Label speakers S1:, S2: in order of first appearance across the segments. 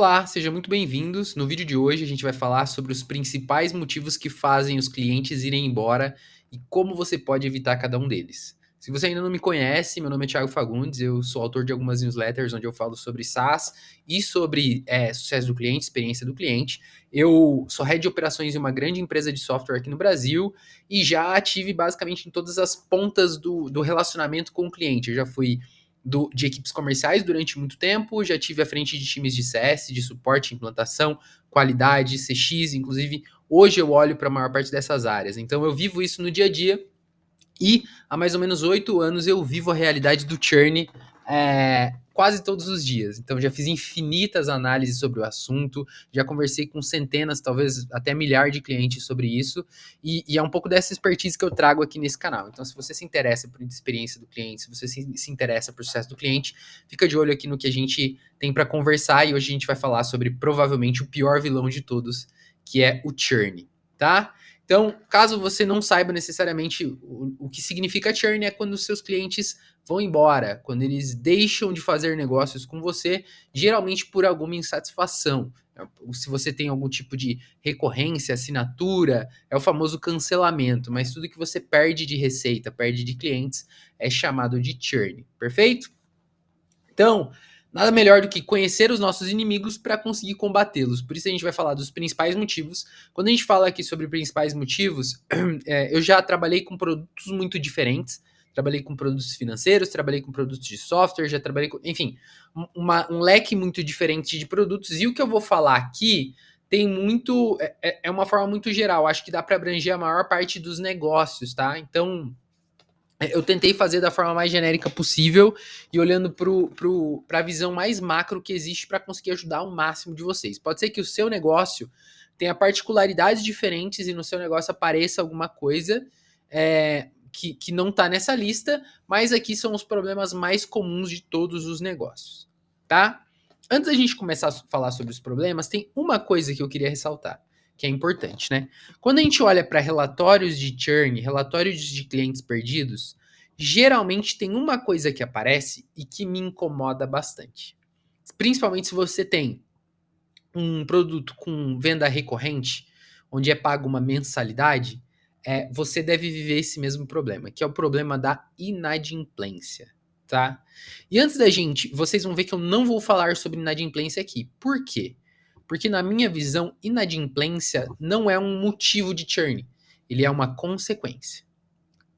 S1: Olá, sejam muito bem-vindos. No vídeo de hoje a gente vai falar sobre os principais motivos que fazem os clientes irem embora e como você pode evitar cada um deles. Se você ainda não me conhece, meu nome é Thiago Fagundes, eu sou autor de algumas newsletters onde eu falo sobre SaaS e sobre sucesso do cliente, experiência do cliente. Eu sou head de operações em uma grande empresa de software aqui no Brasil e já tive basicamente em todas as pontas do relacionamento com o cliente. Eu já fui de equipes comerciais durante muito tempo, já tive à frente de times de CS, de suporte, implantação, qualidade, CX, inclusive hoje eu olho para a maior parte dessas áreas. Então eu vivo isso no dia a dia e há mais ou menos 8 anos eu vivo a realidade do churn quase todos os dias. Então já fiz infinitas análises sobre o assunto, já conversei com centenas, talvez até milhares de clientes sobre isso, e é um pouco dessa expertise que eu trago aqui nesse canal. Então se você se interessa por experiência do cliente, se você se interessa por sucesso do cliente, fica de olho aqui no que a gente tem para conversar, e hoje a gente vai falar sobre provavelmente o pior vilão de todos, que é o churn, tá? Então, caso você não saiba necessariamente o que significa churn, é quando os seus clientes vão embora, quando eles deixam de fazer negócios com você, geralmente por alguma insatisfação. Se você tem algum tipo de recorrência, assinatura, é o famoso cancelamento, mas tudo que você perde de receita, perde de clientes, é chamado de churn, perfeito? Então, nada melhor do que conhecer os nossos inimigos para conseguir combatê-los. Por isso a gente vai falar dos principais motivos. Quando a gente fala aqui sobre principais motivos, eu já trabalhei com produtos muito diferentes. Trabalhei com produtos financeiros, trabalhei com produtos de software, já trabalhei com. Enfim, um leque muito diferente de produtos. E o que eu vou falar aqui tem muito. É uma forma muito geral. Acho que dá para abranger a maior parte dos negócios, tá? Então, eu tentei fazer da forma mais genérica possível e olhando para a visão mais macro que existe para conseguir ajudar o máximo de vocês. Pode ser que o seu negócio tenha particularidades diferentes e no seu negócio apareça alguma coisa que não está nessa lista, mas aqui são os problemas mais comuns de todos os negócios, tá? Antes da gente começar a falar sobre os problemas, tem uma coisa que eu queria ressaltar, que é importante, né? Quando a gente olha para relatórios de churn, relatórios de clientes perdidos, geralmente tem uma coisa que aparece e que me incomoda bastante. Principalmente se você tem um produto com venda recorrente, onde é pago uma mensalidade, você deve viver esse mesmo problema, que é o problema da inadimplência, tá? E antes da gente, vocês vão ver que eu não vou falar sobre inadimplência aqui. Por quê? Porque na minha visão, inadimplência não é um motivo de churn, ele é uma consequência,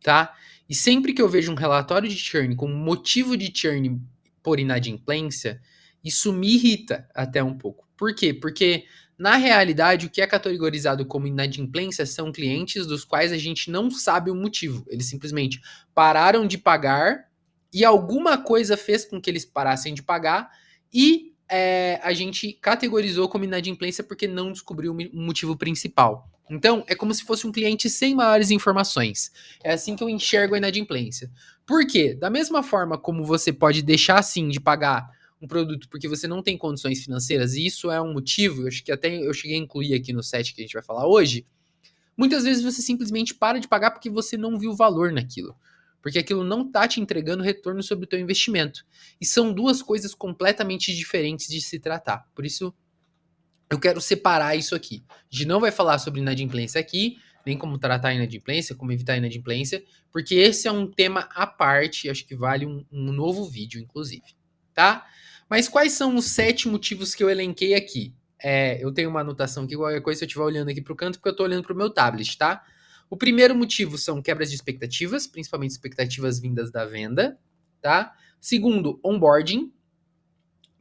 S1: tá? E sempre que eu vejo um relatório de churn com motivo de churn por inadimplência, isso me irrita até um pouco. Por quê? Porque na realidade o que é categorizado como inadimplência são clientes dos quais a gente não sabe o motivo. Eles simplesmente pararam de pagar e alguma coisa fez com que eles parassem de pagar e a gente categorizou como inadimplência porque não descobriu o motivo principal. Então, é como se fosse um cliente sem maiores informações. É assim que eu enxergo a inadimplência. Por quê? Da mesma forma como você pode deixar, sim, de pagar um produto porque você não tem condições financeiras, e isso é um motivo, eu acho que até eu cheguei a incluir aqui no set que a gente vai falar hoje, muitas vezes você simplesmente para de pagar porque você não viu valor naquilo. Porque aquilo não está te entregando retorno sobre o teu investimento. E são duas coisas completamente diferentes de se tratar. Por isso, eu quero separar isso aqui. A gente não vai falar sobre inadimplência aqui, nem como tratar a inadimplência, como evitar a inadimplência, porque esse é um tema à parte, acho que vale um novo vídeo, inclusive, tá? Mas quais são os 7 motivos que eu elenquei aqui? Eu tenho uma anotação aqui, qualquer coisa, se eu estiver olhando aqui para o canto, porque eu estou olhando para o meu tablet, tá? O primeiro motivo são quebras de expectativas, principalmente expectativas vindas da venda, tá? Segundo, onboarding.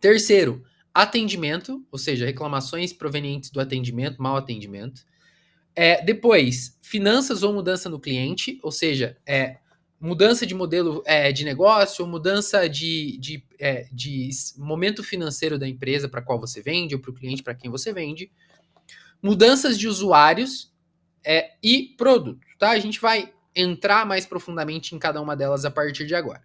S1: Terceiro, atendimento, ou seja, reclamações provenientes do atendimento, mau atendimento. Depois, finanças ou mudança no cliente, ou seja, mudança de modelo de negócio, ou mudança de momento financeiro da empresa para qual você vende, ou para o cliente para quem você vende. Mudanças de usuários e produto, tá? A gente vai entrar mais profundamente em cada uma delas a partir de agora.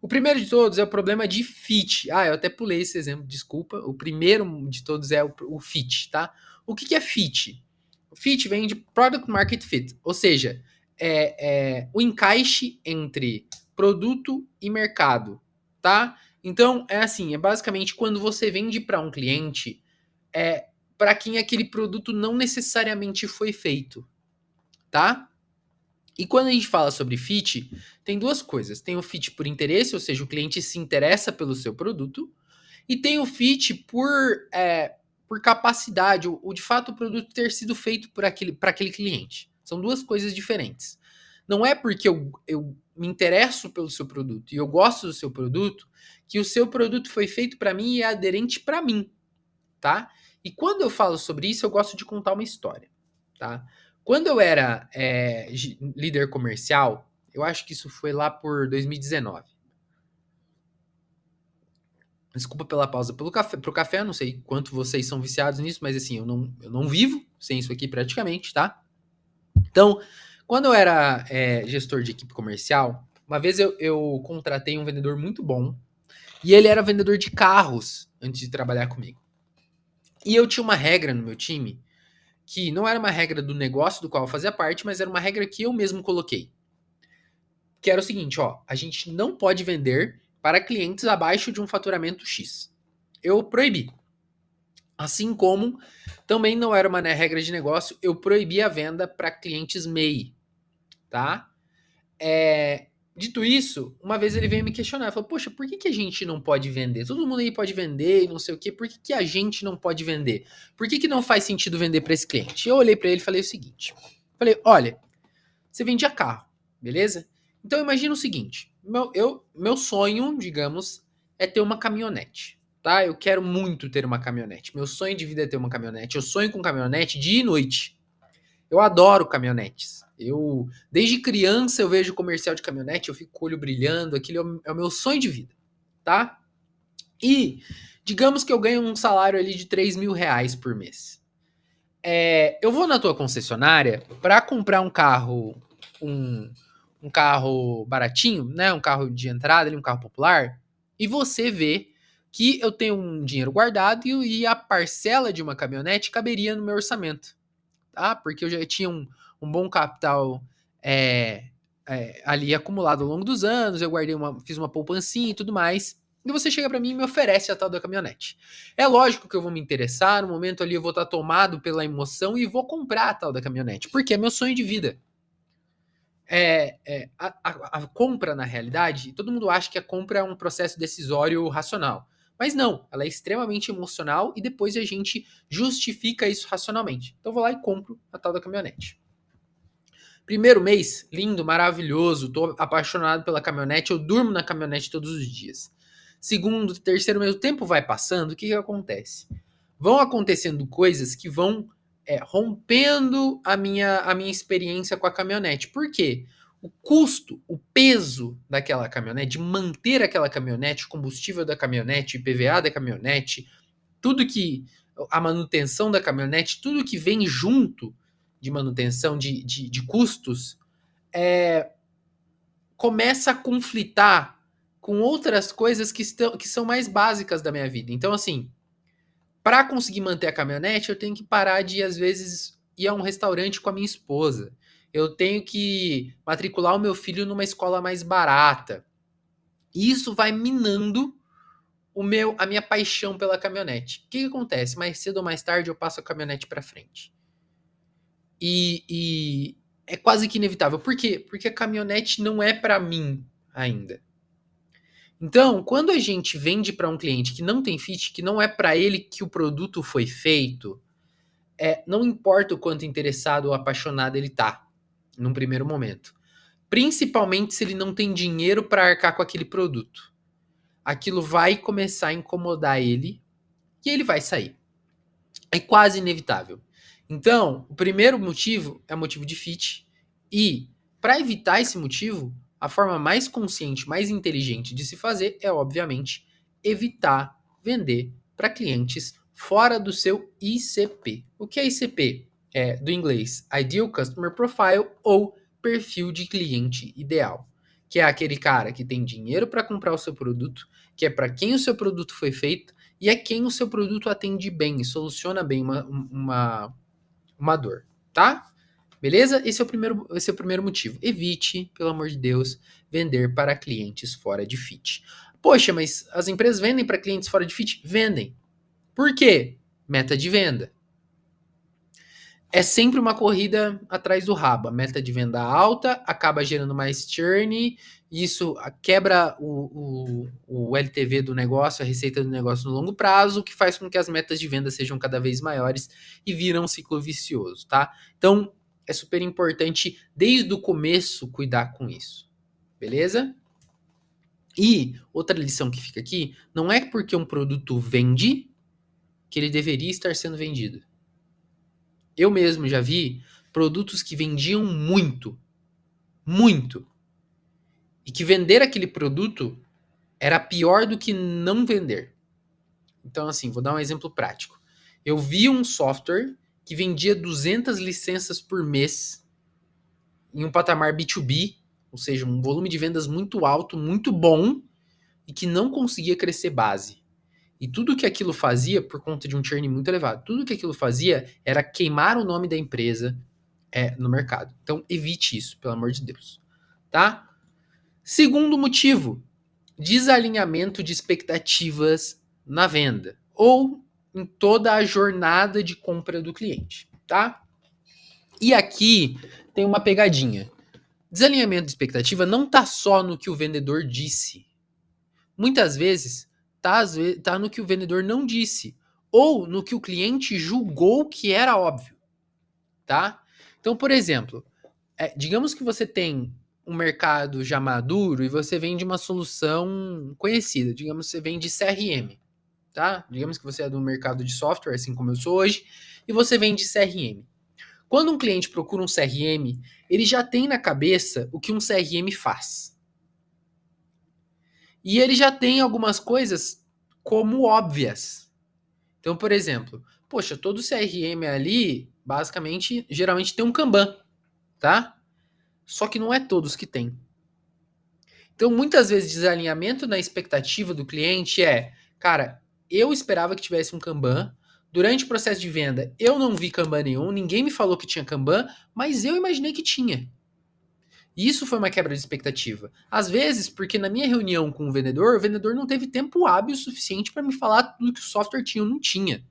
S1: O primeiro de todos é o problema de fit. Eu até pulei esse exemplo, desculpa. O primeiro de todos é o fit, tá? O que é fit? O fit vem de Product Market Fit, ou seja, o encaixe entre produto e mercado, tá? Então, é assim, é basicamente quando você vende para um cliente, é para quem aquele produto não necessariamente foi feito, tá? E quando a gente fala sobre fit, tem duas coisas. Tem o fit por interesse, ou seja, o cliente se interessa pelo seu produto, e tem o fit por capacidade, ou de fato o produto ter sido feito para aquele cliente. São duas coisas diferentes. Não é porque eu me interesso pelo seu produto e eu gosto do seu produto que o seu produto foi feito para mim e é aderente para mim, tá? E quando eu falo sobre isso, eu gosto de contar uma história, tá? Quando eu era líder comercial, eu acho que isso foi lá por 2019. Desculpa pela pausa pro café, eu não sei quanto vocês são viciados nisso, mas assim, eu não vivo sem isso aqui praticamente, tá? Então, quando eu era gestor de equipe comercial, uma vez eu contratei um vendedor muito bom, e ele era vendedor de carros antes de trabalhar comigo. E eu tinha uma regra no meu time, que não era uma regra do negócio do qual eu fazia parte, mas era uma regra que eu mesmo coloquei. Que era o seguinte, ó, a gente não pode vender para clientes abaixo de um faturamento X. Eu proibi. Assim como também não era uma regra de negócio, eu proibi a venda para clientes MEI, tá? Dito isso, uma vez ele veio me questionar, falou, poxa, por que a gente não pode vender? Todo mundo aí pode vender e não sei o quê, por que a gente não pode vender? Por que não faz sentido vender para esse cliente? Eu olhei para ele e falei o seguinte, falei, olha, você vendia carro, beleza? Então imagina o seguinte, meu sonho, digamos, é ter uma caminhonete, tá? Eu quero muito ter uma caminhonete. Meu sonho de vida é ter uma caminhonete. Eu sonho com caminhonete dia e noite. Eu adoro caminhonetes. Desde criança, eu vejo comercial de caminhonete, eu fico com o olho brilhando, aquilo é o meu sonho de vida, tá? E digamos que eu ganho um salário ali de R$ 3.000 por mês. Eu vou na tua concessionária para comprar um, um carro baratinho, né? Um carro de entrada, um carro popular, e você vê que eu tenho um dinheiro guardado e a parcela de uma caminhonete caberia no meu orçamento, tá? Porque eu já tinha um bom capital ali acumulado ao longo dos anos, eu fiz uma poupancinha e tudo mais. E você chega para mim e me oferece a tal da caminhonete. É lógico que eu vou me interessar, no momento ali eu vou estar tomado pela emoção e vou comprar a tal da caminhonete, porque é meu sonho de vida. A compra, na realidade, todo mundo acha que a compra é um processo decisório racional. Mas não, ela é extremamente emocional e depois a gente justifica isso racionalmente. Então eu vou lá e compro a tal da caminhonete. Primeiro mês, lindo, maravilhoso, tô apaixonado pela caminhonete, eu durmo na caminhonete todos os dias. Segundo, terceiro mês, o tempo vai passando, o que acontece? Vão acontecendo coisas que vão rompendo a minha experiência com a caminhonete. Por quê? O custo, o peso daquela caminhonete, de manter aquela caminhonete, combustível da caminhonete, IPVA da caminhonete, tudo que. A manutenção da caminhonete, tudo que vem junto de manutenção de custos, começa a conflitar com outras coisas que são mais básicas da minha vida. Então, assim, para conseguir manter a caminhonete, eu tenho que parar de, às vezes, ir a um restaurante com a minha esposa. Eu tenho que matricular o meu filho numa escola mais barata. E isso vai minando a minha paixão pela caminhonete. O que acontece? Mais cedo ou mais tarde eu passo a caminhonete para frente. E é quase que inevitável. Por quê? Porque a caminhonete não é para mim ainda. Então, quando a gente vende para um cliente que não tem fit, que não é para ele que o produto foi feito, não importa o quanto interessado ou apaixonado ele tá, num primeiro momento. Principalmente se ele não tem dinheiro para arcar com aquele produto. Aquilo vai começar a incomodar ele e ele vai sair. É quase inevitável. Então, o primeiro motivo é o motivo de fit. E, para evitar esse motivo, a forma mais consciente, mais inteligente de se fazer é, obviamente, evitar vender para clientes fora do seu ICP. O que é ICP? É do inglês Ideal Customer Profile ou perfil de cliente ideal, que é aquele cara que tem dinheiro para comprar o seu produto, que é para quem o seu produto foi feito e é quem o seu produto atende bem e soluciona bem uma dor, tá? Beleza? Esse é o primeiro motivo. Evite, pelo amor de Deus, vender para clientes fora de fit. Poxa, mas as empresas vendem para clientes fora de fit? Vendem. Por quê? Meta de venda. É sempre uma corrida atrás do rabo. A meta de venda alta acaba gerando mais churn, isso quebra o LTV do negócio, a receita do negócio no longo prazo, o que faz com que as metas de venda sejam cada vez maiores e viram um ciclo vicioso, tá? Então, é super importante, desde o começo, cuidar com isso. Beleza? E outra lição que fica aqui, não é porque um produto vende que ele deveria estar sendo vendido. Eu mesmo já vi produtos que vendiam muito, muito, e que vender aquele produto era pior do que não vender. Então, assim, vou dar um exemplo prático. Eu vi um software que vendia 200 licenças por mês em um patamar B2B, ou seja, um volume de vendas muito alto, muito bom, e que não conseguia crescer base. E tudo que aquilo fazia, por conta de um churn muito elevado, tudo que aquilo fazia era queimar o nome da empresa no mercado. Então, evite isso, pelo amor de Deus. Tá? Segundo motivo, desalinhamento de expectativas na venda ou em toda a jornada de compra do cliente, tá? E aqui tem uma pegadinha. Desalinhamento de expectativa não tá só no que o vendedor disse. Muitas vezes tá no que o vendedor não disse ou no que o cliente julgou que era óbvio, tá? Então, por exemplo, digamos que você tem um mercado já maduro e você vende uma solução conhecida. Digamos que você vende CRM, tá? Digamos que você é do mercado de software, assim como eu sou hoje, e você vende CRM. Quando um cliente procura um CRM, ele já tem na cabeça o que um CRM faz. E ele já tem algumas coisas como óbvias. Então, por exemplo, poxa, todo CRM ali, basicamente, geralmente tem um Kanban, tá? Só que não é todos que tem. Então, muitas vezes, desalinhamento na expectativa do cliente cara, eu esperava que tivesse um Kanban. Durante o processo de venda, eu não vi Kanban nenhum, ninguém me falou que tinha Kanban, mas eu imaginei que tinha. Isso foi uma quebra de expectativa. Às vezes, porque na minha reunião com o vendedor não teve tempo hábil suficiente para me falar tudo que o software tinha ou não tinha.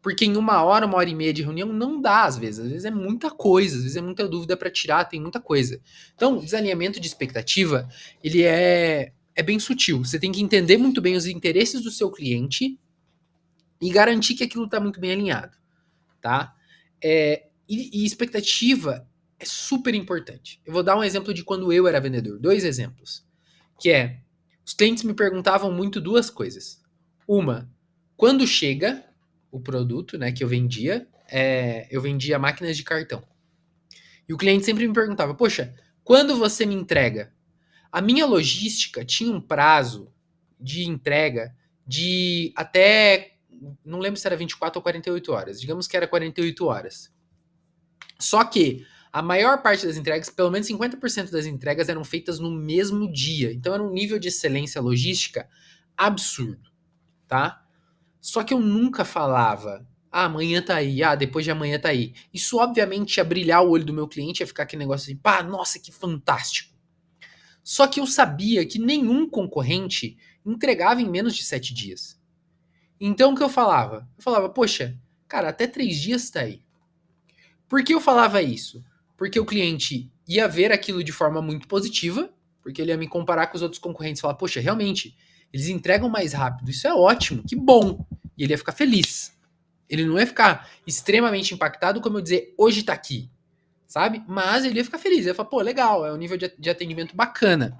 S1: Porque em uma hora e meia de reunião não dá, às vezes é muita coisa, às vezes é muita dúvida para tirar, tem muita coisa. Então, desalinhamento de expectativa, ele é bem sutil. Você tem que entender muito bem os interesses do seu cliente e garantir que aquilo está muito bem alinhado, tá? E expectativa é super importante. Eu vou dar um exemplo de quando eu era vendedor, dois exemplos, que os clientes me perguntavam muito duas coisas. Uma, quando chega o produto, né, que eu vendia máquinas de cartão. E o cliente sempre me perguntava, poxa, quando você me entrega? A minha logística tinha um prazo de entrega de até, não lembro se era 24 ou 48 horas, digamos que era 48 horas. Só que a maior parte das entregas, pelo menos 50% das entregas eram feitas no mesmo dia. Então era um nível de excelência logística absurdo, tá? Só que eu nunca falava, amanhã tá aí, depois de amanhã tá aí. Isso obviamente ia brilhar o olho do meu cliente, ia ficar aquele negócio assim, pá, nossa, que fantástico. Só que eu sabia que nenhum concorrente entregava em menos de 7 dias. Então o que eu falava? Eu falava, poxa, cara, até 3 dias tá aí. Por que eu falava isso? Porque o cliente ia ver aquilo de forma muito positiva, porque ele ia me comparar com os outros concorrentes e falar, poxa, realmente, eles entregam mais rápido, isso é ótimo, que bom. E ele ia ficar feliz. Ele não ia ficar extremamente impactado, como eu dizer, hoje tá aqui, sabe? Mas ele ia ficar feliz, ele ia falar, pô, legal, é um nível de atendimento bacana.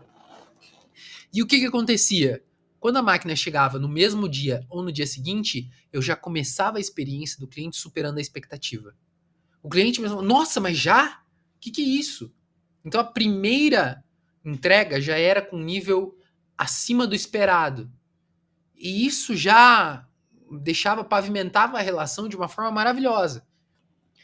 S1: E o que acontecia? Quando a máquina chegava no mesmo dia ou no dia seguinte, eu já começava a experiência do cliente superando a expectativa. O cliente mesmo, nossa, mas já? O que é isso? Então a primeira entrega já era com nível acima do esperado. E isso já pavimentava a relação de uma forma maravilhosa.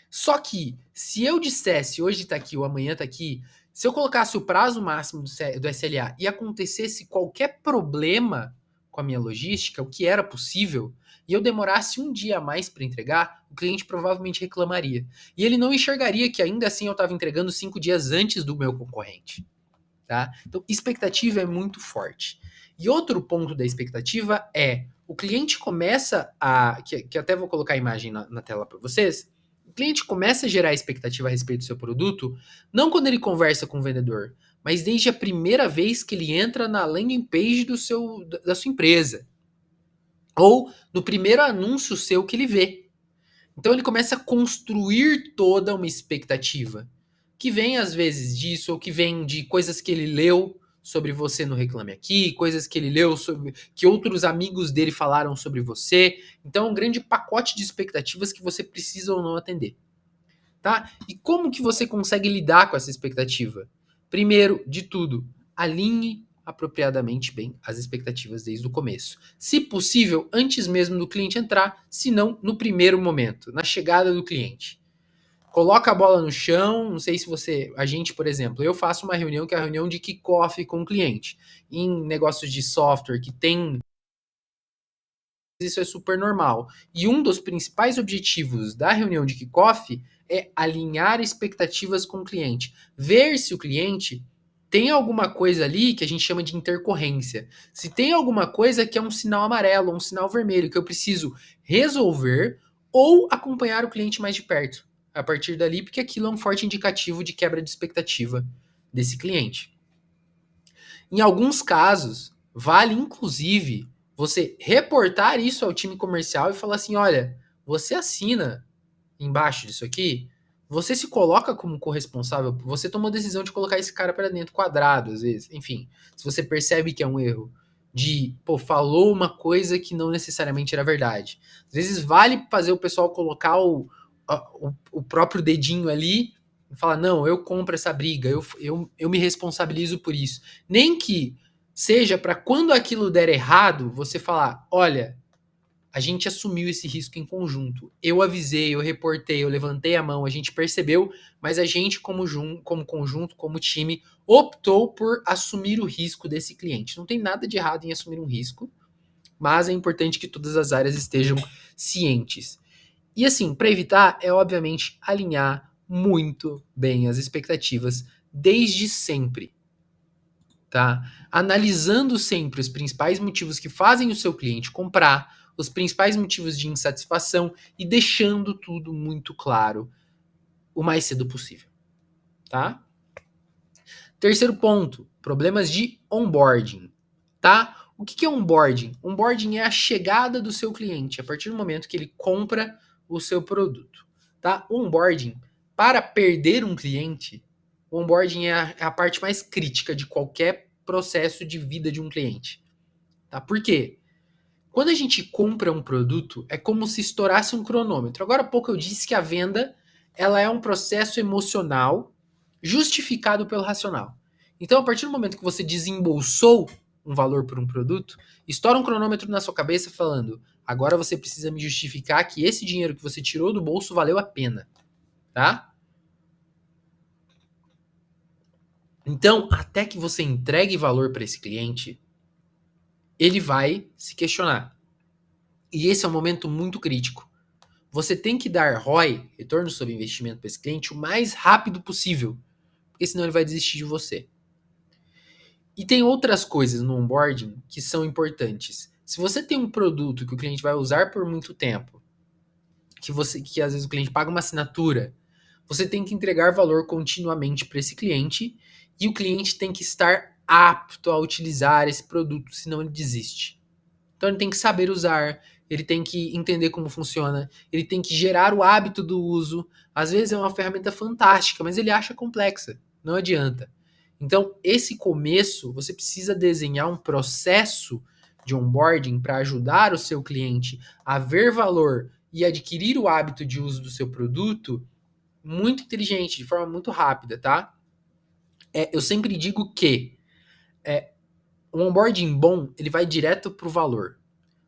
S1: Só que, se eu dissesse hoje tá aqui ou amanhã tá aqui, se eu colocasse o prazo máximo do SLA e acontecesse qualquer problema com a minha logística, o que era possível, e eu demorasse um dia a mais para entregar, o cliente provavelmente reclamaria. E ele não enxergaria que ainda assim eu estava entregando 5 dias antes do meu concorrente. Tá? Então, expectativa é muito forte. E outro ponto da expectativa é, o cliente começa a, que até vou colocar a imagem na tela para vocês, o cliente começa a gerar expectativa a respeito do seu produto, não quando ele conversa com o vendedor, mas desde a primeira vez que ele entra na landing page da sua empresa. Ou no primeiro anúncio seu que ele vê. Então ele começa a construir toda uma expectativa, que vem às vezes disso, ou que vem de coisas que ele leu sobre você no Reclame Aqui, coisas que ele leu sobre que outros amigos dele falaram sobre você. Então é um grande pacote de expectativas que você precisa ou não atender, tá? E como que você consegue lidar com essa expectativa? Primeiro de tudo, alinhe apropriadamente bem as expectativas desde o começo. Se possível, antes mesmo do cliente entrar, se não no primeiro momento, na chegada do cliente. Coloca a bola no chão, não sei se você, a gente, por exemplo, eu faço uma reunião que é a reunião de kickoff com o cliente. Em negócios de software que tem, isso é super normal. E um dos principais objetivos da reunião de kickoff é alinhar expectativas com o cliente. Ver se o cliente tem alguma coisa ali que a gente chama de intercorrência. Se tem alguma coisa que é um sinal amarelo, um sinal vermelho, que eu preciso resolver ou acompanhar o cliente mais de perto. A partir dali, porque aquilo é um forte indicativo de quebra de expectativa desse cliente. Em alguns casos, vale inclusive você reportar isso ao time comercial e falar assim: olha, você assina embaixo disso aqui, você se coloca como corresponsável, você tomou a decisão de colocar esse cara para dentro quadrado, às vezes. Enfim, se você percebe que é um erro de, pô, falou uma coisa que não necessariamente era verdade. Às vezes vale fazer o pessoal colocar o próprio dedinho ali e falar, não, eu compro essa briga, eu me responsabilizo por isso. Nem que seja para quando aquilo der errado, você falar, olha, a gente assumiu esse risco em conjunto. Eu avisei, eu reportei, eu levantei a mão, a gente percebeu, mas a gente, como conjunto, como time, optou por assumir o risco desse cliente. Não tem nada de errado em assumir um risco, mas é importante que todas as áreas estejam cientes. E assim, para evitar, é obviamente alinhar muito bem as expectativas desde sempre, tá? Analisando sempre os principais motivos que fazem o seu cliente comprar, os principais motivos de insatisfação e deixando tudo muito claro o mais cedo possível, tá? Terceiro ponto, problemas de onboarding, tá? O que é onboarding? Onboarding é a chegada do seu cliente a partir do momento que ele compra o seu produto, tá? O onboarding, para perder um cliente, o onboarding é a parte mais crítica de qualquer processo de vida de um cliente, tá? Por quê? Quando a gente compra um produto, é como se estourasse um cronômetro. Agora há pouco eu disse que a venda, ela é um processo emocional justificado pelo racional. Então, a partir do momento que você desembolsou um valor por um produto, estoura um cronômetro na sua cabeça falando: agora você precisa me justificar que esse dinheiro que você tirou do bolso valeu a pena, tá? Então, até que você entregue valor para esse cliente, ele vai se questionar. E esse é um momento muito crítico. Você tem que dar ROI, retorno sobre investimento para esse cliente, o mais rápido possível, porque senão ele vai desistir de você. E tem outras coisas no onboarding que são importantes. Se você tem um produto que o cliente vai usar por muito tempo, que às vezes o cliente paga uma assinatura, você tem que entregar valor continuamente para esse cliente e o cliente tem que estar apto a utilizar esse produto, senão ele desiste. Então ele tem que saber usar, ele tem que entender como funciona, ele tem que gerar o hábito do uso. Às vezes é uma ferramenta fantástica, mas ele acha complexa. Não adianta. Então, esse começo, você precisa desenhar um processo de onboarding para ajudar o seu cliente a ver valor e adquirir o hábito de uso do seu produto muito inteligente, de forma muito rápida, tá? Eu sempre digo que um onboarding bom, ele vai direto para o valor.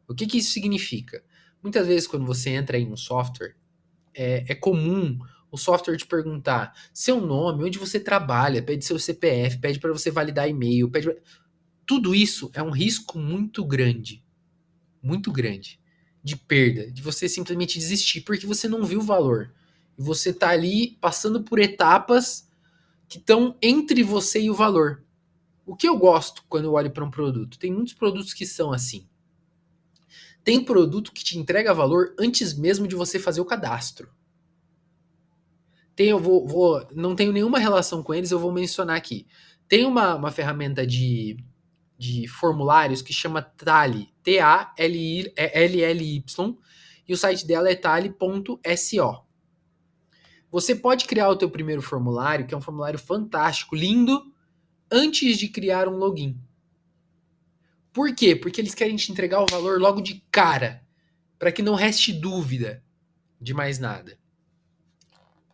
S1: O que isso significa? Muitas vezes, quando você entra em um software, é comum o software te perguntar seu nome, onde você trabalha, pede seu CPF, pede para você validar e-mail, tudo isso é um risco muito grande, de perda, de você simplesmente desistir, porque você não viu o valor. E você está ali passando por etapas que estão entre você e o valor. O que eu gosto quando eu olho para um produto? Tem muitos produtos que são assim. Tem produto que te entrega valor antes mesmo de você fazer o cadastro. Não tenho nenhuma relação com eles, eu vou mencionar aqui. Tem uma ferramenta de formulários que chama Tally, T-A-L-L-Y, e o site dela é tally.so. Você pode criar o teu primeiro formulário, que é um formulário fantástico, lindo, antes de criar um login. Por quê? Porque eles querem te entregar o valor logo de cara, para que não reste dúvida de mais nada.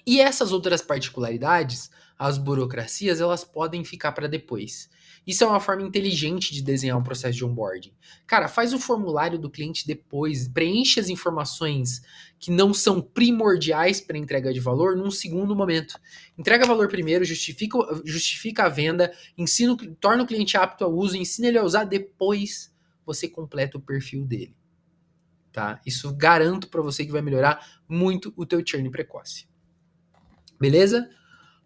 S1: E essas outras particularidades, as burocracias, elas podem ficar para depois. Isso é uma forma inteligente de desenhar um processo de onboarding. Cara, faz o formulário do cliente depois, preenche as informações que não são primordiais para entrega de valor num segundo momento. Entrega valor primeiro, justifica a venda, torna o cliente apto ao uso, ensina ele a usar, depois você completa o perfil dele. Tá? Isso garanto para você que vai melhorar muito o teu churn precoce. Beleza?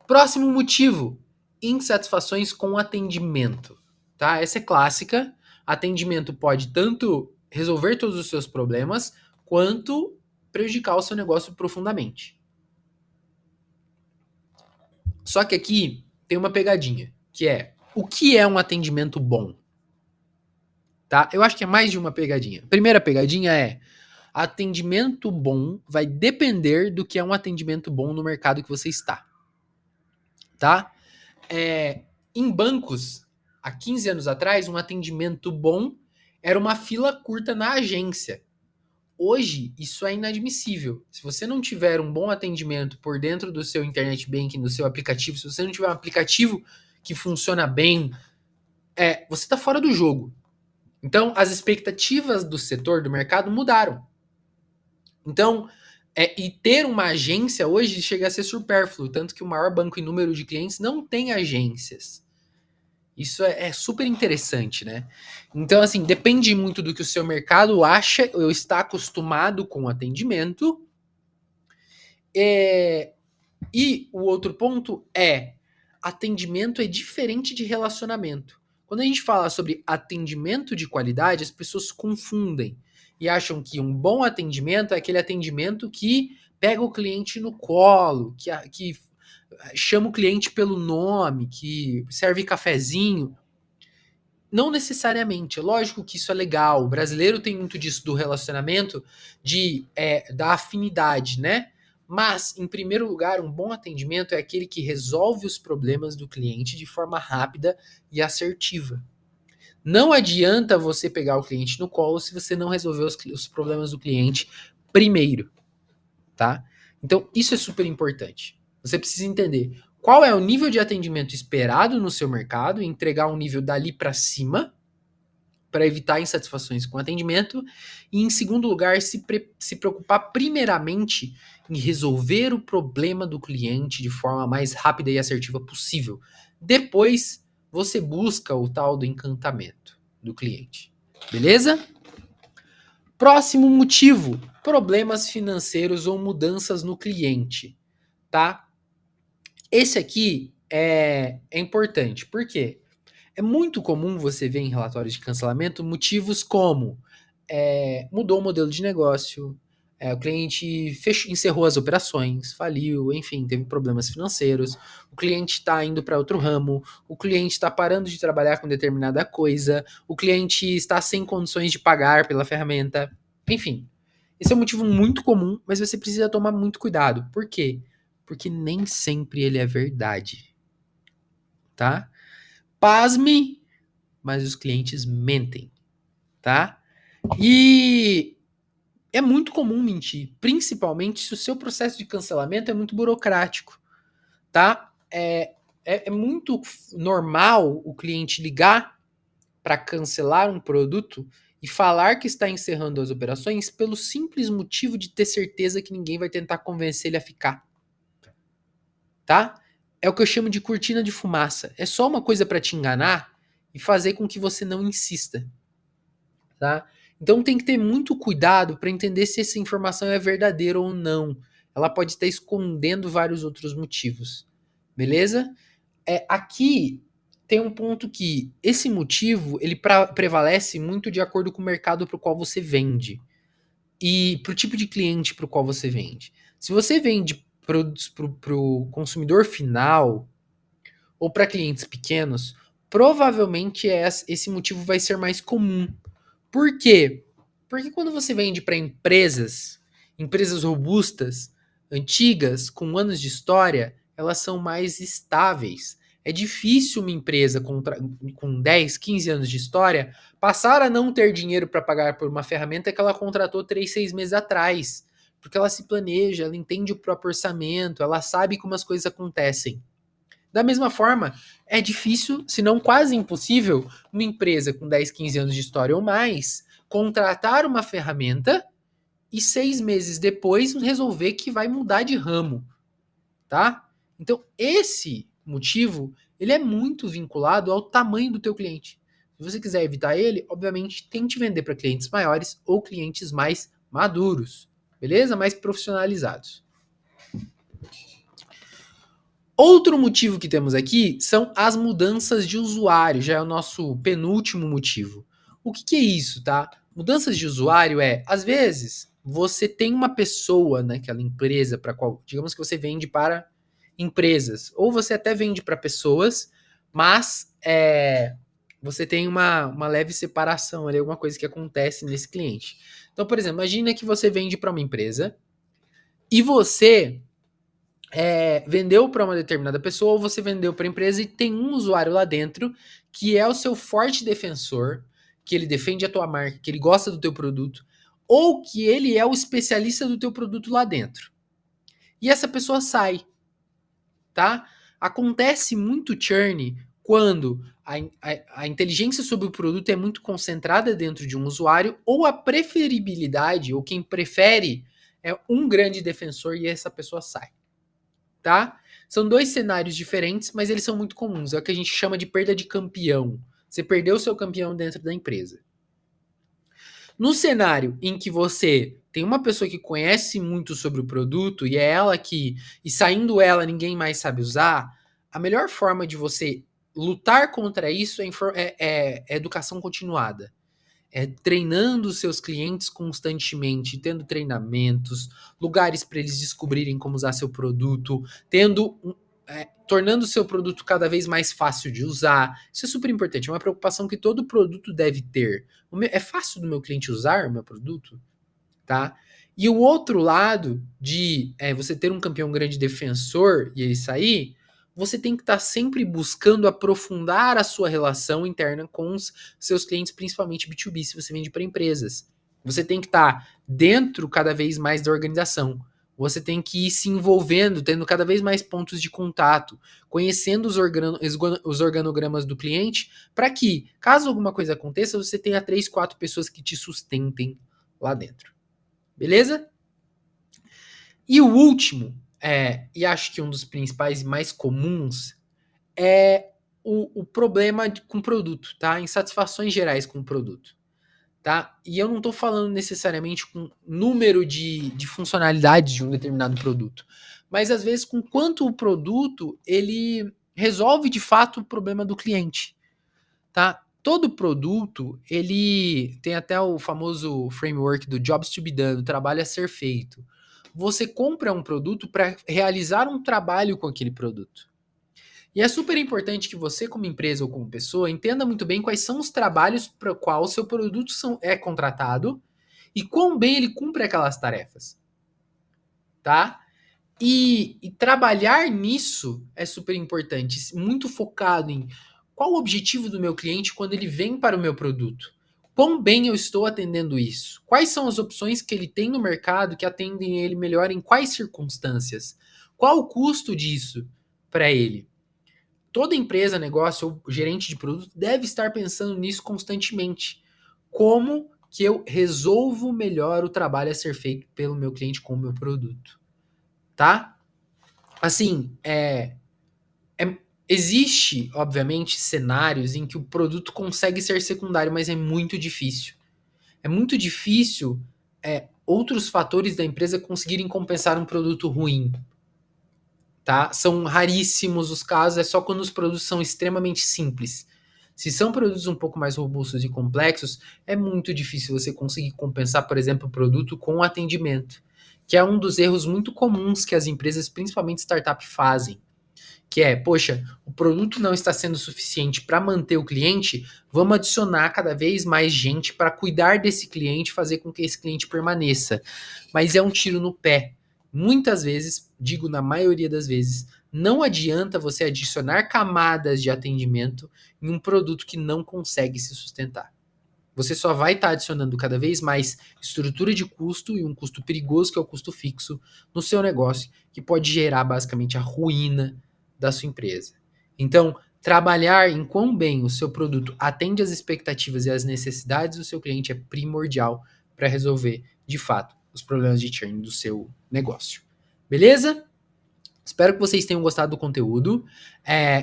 S1: Próximo motivo, insatisfações com atendimento, tá? Essa é clássica. Atendimento pode tanto resolver todos os seus problemas, quanto prejudicar o seu negócio profundamente. Só que aqui tem uma pegadinha, que é, o que é um atendimento bom? Tá? Eu acho que é mais de uma pegadinha. Primeira pegadinha é, atendimento bom vai depender do que é um atendimento bom no mercado que você está. Tá? Em bancos, há 15 anos atrás, um atendimento bom era uma fila curta na agência. Hoje, isso é inadmissível. Se você não tiver um bom atendimento por dentro do seu internet banking, do seu aplicativo, se você não tiver um aplicativo que funciona bem, você está fora do jogo. Então, as expectativas do setor, do mercado, mudaram. Então, e ter uma agência hoje chega a ser supérfluo, tanto que o maior banco em número de clientes não tem agências. Isso é super interessante, né? Então, assim, depende muito do que o seu mercado acha ou está acostumado com o atendimento. E o outro ponto é, atendimento é diferente de relacionamento. Quando a gente fala sobre atendimento de qualidade, as pessoas confundem e acham que um bom atendimento é aquele atendimento que pega o cliente no colo, que chama o cliente pelo nome, que serve cafezinho. Não necessariamente. É lógico que isso é legal. O brasileiro tem muito disso do relacionamento, da afinidade, né? Mas, em primeiro lugar, um bom atendimento é aquele que resolve os problemas do cliente de forma rápida e assertiva. Não adianta você pegar o cliente no colo se você não resolver os problemas do cliente primeiro, tá? Então, isso é super importante. Você precisa entender qual é o nível de atendimento esperado no seu mercado e entregar um nível dali para cima para evitar insatisfações com atendimento. E, em segundo lugar, se preocupar primeiramente em resolver o problema do cliente de forma mais rápida e assertiva possível. Depois, você busca o tal do encantamento do cliente. Beleza? Próximo motivo, problemas financeiros ou mudanças no cliente, tá? Esse aqui é importante, por quê? É muito comum você ver em relatórios de cancelamento motivos como mudou o modelo de negócio, o cliente encerrou as operações, faliu, enfim, teve problemas financeiros, o cliente está indo para outro ramo, o cliente está parando de trabalhar com determinada coisa, o cliente está sem condições de pagar pela ferramenta, enfim. Esse é um motivo muito comum, mas você precisa tomar muito cuidado. Por quê? Porque nem sempre ele é verdade, tá? Pasme, mas os clientes mentem, tá? E é muito comum mentir, principalmente se o seu processo de cancelamento é muito burocrático, tá? É muito normal o cliente ligar para cancelar um produto e falar que está encerrando as operações pelo simples motivo de ter certeza que ninguém vai tentar convencer ele a ficar, tá? É o que eu chamo de cortina de fumaça. É só uma coisa para te enganar e fazer com que você não insista, tá? Então tem que ter muito cuidado para entender se essa informação é verdadeira ou não. Ela pode estar escondendo vários outros motivos, beleza? Aqui tem um ponto que esse motivo ele prevalece muito de acordo com o mercado para o qual você vende e para o tipo de cliente para o qual você vende. Se você vende produtos para o consumidor final ou para clientes pequenos, provavelmente esse motivo vai ser mais comum. Por quê? Porque quando você vende para empresas robustas, antigas, com anos de história, elas são mais estáveis. É difícil uma empresa com 10, 15 anos de história passar a não ter dinheiro para pagar por uma ferramenta que ela contratou 3, 6 meses atrás. Porque ela se planeja, ela entende o próprio orçamento, ela sabe como as coisas acontecem. Da mesma forma, é difícil, se não quase impossível, uma empresa com 10, 15 anos de história ou mais contratar uma ferramenta e 6 meses depois resolver que vai mudar de ramo, tá? Então, esse motivo, ele é muito vinculado ao tamanho do teu cliente. Se você quiser evitar ele, obviamente, tente vender para clientes maiores ou clientes mais maduros, beleza? Mais profissionalizados. Outro motivo que temos aqui são as mudanças de usuário, já é o nosso penúltimo motivo. O que é isso, tá? Mudanças de usuário às vezes, você tem uma pessoa naquela empresa para qual, digamos que você vende para empresas, ou você até vende para pessoas, mas você tem uma leve separação ali, alguma coisa que acontece nesse cliente. Então, por exemplo, imagina que você vende para uma empresa e você vendeu para uma determinada pessoa ou você vendeu para a empresa e tem um usuário lá dentro que é o seu forte defensor, que ele defende a tua marca, que ele gosta do teu produto, ou que ele é o especialista do teu produto lá dentro. E essa pessoa sai, tá? Acontece muito churn quando a inteligência sobre o produto é muito concentrada dentro de um usuário ou a preferibilidade, ou quem prefere é um grande defensor e essa pessoa sai. Tá? São dois cenários diferentes, mas eles são muito comuns. É o que a gente chama de perda de campeão. Você perdeu o seu campeão dentro da empresa. No cenário em que você tem uma pessoa que conhece muito sobre o produto e é ela que, e saindo ela, ninguém mais sabe usar, a melhor forma de você lutar contra isso é educação continuada. É treinando os seus clientes constantemente, tendo treinamentos, lugares para eles descobrirem como usar seu produto, tornando o seu produto cada vez mais fácil de usar. Isso é super importante, é uma preocupação que todo produto deve ter. É fácil do meu cliente usar o meu produto? Tá? E o outro lado de você ter um campeão grande defensor e ele sair, você tem que estar sempre buscando aprofundar a sua relação interna com os seus clientes, principalmente B2B, se você vende para empresas. Você tem que estar dentro cada vez mais da organização. Você tem que ir se envolvendo, tendo cada vez mais pontos de contato, conhecendo os organogramas do cliente, para que, caso alguma coisa aconteça, você tenha 3, 4 pessoas que te sustentem lá dentro. Beleza? E o último, e acho que um dos principais e mais comuns, é o problema com o produto, tá? Insatisfações gerais com o produto, tá? E eu não estou falando necessariamente com número de funcionalidades de um determinado produto, mas às vezes com quanto o produto ele resolve de fato o problema do cliente, tá? Todo produto, ele tem até o famoso framework do jobs to be done, o trabalho a ser feito. Você compra um produto para realizar um trabalho com aquele produto. E é super importante que você, como empresa ou como pessoa, entenda muito bem quais são os trabalhos para o qual o seu produto é contratado e quão bem ele cumpre aquelas tarefas. Tá? E trabalhar nisso é super importante, muito focado em qual o objetivo do meu cliente quando ele vem para o meu produto. Quão bem eu estou atendendo isso? Quais são as opções que ele tem no mercado que atendem ele melhor em quais circunstâncias? Qual o custo disso para ele? Toda empresa, negócio ou gerente de produto deve estar pensando nisso constantemente. Como que eu resolvo melhor o trabalho a ser feito pelo meu cliente com o meu produto? Tá? Assim, existe, obviamente, cenários em que o produto consegue ser secundário, mas é muito difícil. É muito difícil outros fatores da empresa conseguirem compensar um produto ruim. tá? São raríssimos os casos, é só quando os produtos são extremamente simples. Se são produtos um pouco mais robustos e complexos, é muito difícil você conseguir compensar, por exemplo, o produto com atendimento, que é um dos erros muito comuns que as empresas, principalmente startup, fazem. Que é, poxa, o produto não está sendo suficiente para manter o cliente, vamos adicionar cada vez mais gente para cuidar desse cliente, fazer com que esse cliente permaneça. Mas é um tiro no pé. Muitas vezes, digo na maioria das vezes, não adianta você adicionar camadas de atendimento em um produto que não consegue se sustentar. Você só vai estar adicionando cada vez mais estrutura de custo e um custo perigoso, que é o custo fixo, no seu negócio, que pode gerar basicamente a ruína da sua empresa. Então, trabalhar em quão bem o seu produto atende às expectativas e às necessidades do seu cliente é primordial para resolver, de fato, os problemas de churn do seu negócio. Beleza? Espero que vocês tenham gostado do conteúdo.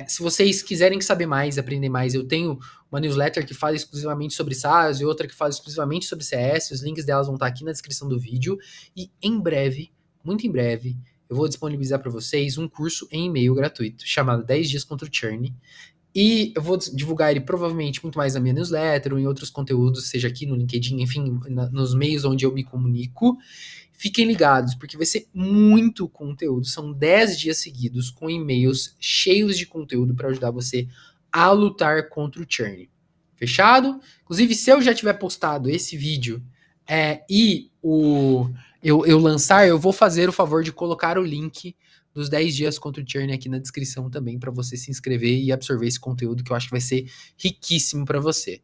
S1: Se vocês quiserem saber mais, aprender mais, eu tenho uma newsletter que fala exclusivamente sobre SaaS e outra que fala exclusivamente sobre CS. Os links delas vão estar aqui na descrição do vídeo. E em breve, muito em breve, eu vou disponibilizar para vocês um curso em e-mail gratuito chamado 10 Dias contra o Churn. E eu vou divulgar ele provavelmente muito mais na minha newsletter ou em outros conteúdos, seja aqui no LinkedIn, enfim, nos meios onde eu me comunico. Fiquem ligados, porque vai ser muito conteúdo. São 10 dias seguidos com e-mails cheios de conteúdo para ajudar você a lutar contra o churn. Fechado? Inclusive, se eu já tiver postado esse vídeo eu lançar, eu vou fazer o favor de colocar o link dos 10 dias contra o churn aqui na descrição também, para você se inscrever e absorver esse conteúdo que eu acho que vai ser riquíssimo para você.